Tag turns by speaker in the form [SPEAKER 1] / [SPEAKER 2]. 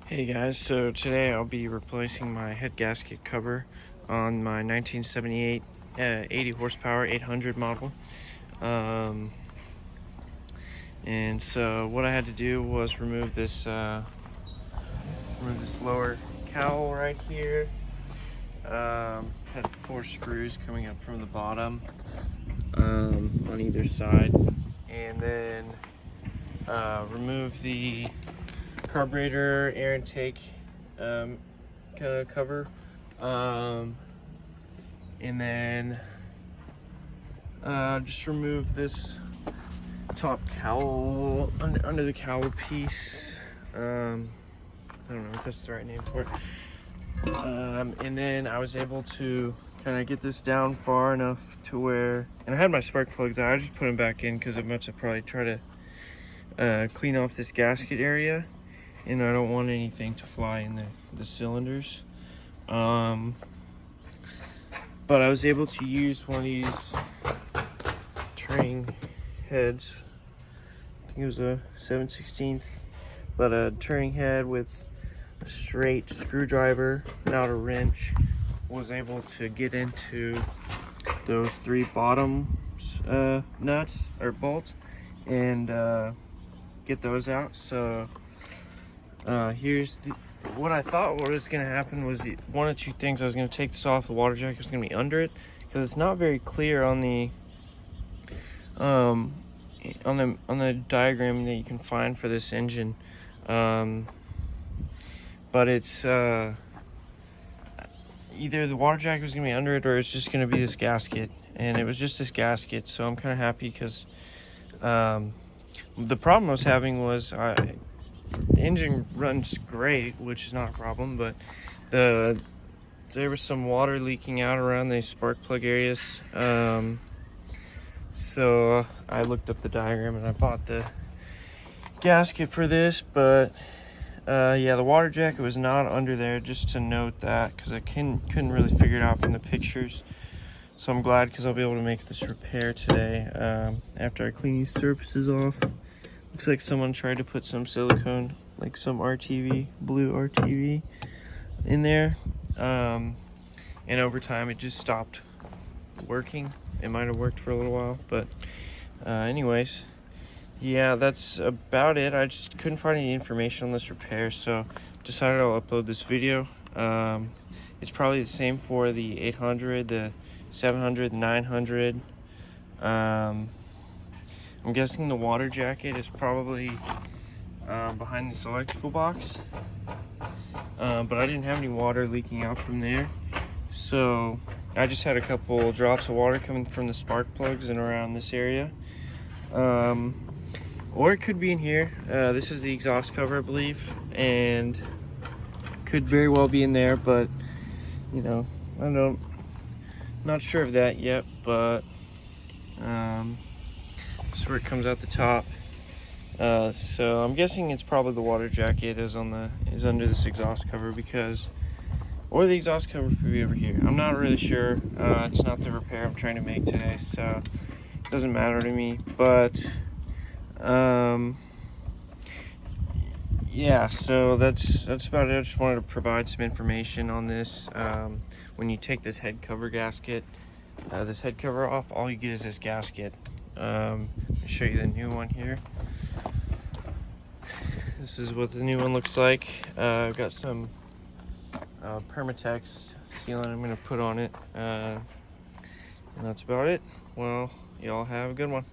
[SPEAKER 1] Hey guys, so today I'll be replacing my head gasket cover on my 1978 80 horsepower 800 model. Um, and so what I had to do was remove this lower cowl right here. Had 4 screws coming up from the bottom on either side, and then remove the carburetor air intake kind of cover, and then just remove this top cowl under the cowl piece. I don't know if that's the right name for it. And then I was able to kind of get this down far enough to where, and I had my spark plugs out. I just put them back in because I'm about to probably try to clean off this gasket area, and I don't want anything to fly in the cylinders. But I was able to use one of these turning heads. I think it was a 7/16, but a turning head with a straight screwdriver, not a wrench. Was able to get into those 3 bottom nuts or bolts and get those out. So here's what I thought was going to happen was one of 2 things. I was going to take this off. The water jacket was going to be under it because it's not very clear on the diagram that you can find for this engine. But it's either the water jacket was going to be under it or it's just going to be this gasket, and it was just this gasket. So I'm kind of happy because the problem I was having was the engine runs great, which is not a problem, but there was some water leaking out around the spark plug areas. So I looked up the diagram and I bought the gasket for this, but yeah, the water jacket was not under there, just to note that, because I couldn't really figure it out from the pictures. So I'm glad, because I'll be able to make this repair today after I clean these surfaces off. Looks like someone tried to put some silicone, like some RTV, blue RTV in there, and over time it just stopped working. It might have worked for a little while, but anyways, yeah, that's about it. I just couldn't find any information on this repair, so decided I'll upload this video. It's probably the same for the 800, the 700, the 900. I'm guessing the water jacket is probably behind this electrical box, but I didn't have any water leaking out from there, so I just had a couple drops of water coming from the spark plugs and around this area. Or it could be in here. This is the exhaust cover, I believe, and could very well be in there, but you know, not sure of that yet. But this is where it comes out the top. So I'm guessing it's probably the water jacket is under this exhaust cover, because, or the exhaust cover could be over here. I'm not really sure. It's not the repair I'm trying to make today, so it doesn't matter to me. But yeah, so that's about it. I just wanted to provide some information on this. When you take this head cover gasket, this head cover off, all you get is this gasket. I'll show you the new one here. This is what the new one looks like. I've got some Permatex sealant I'm going to put on it, and that's about it. Well, y'all have a good one.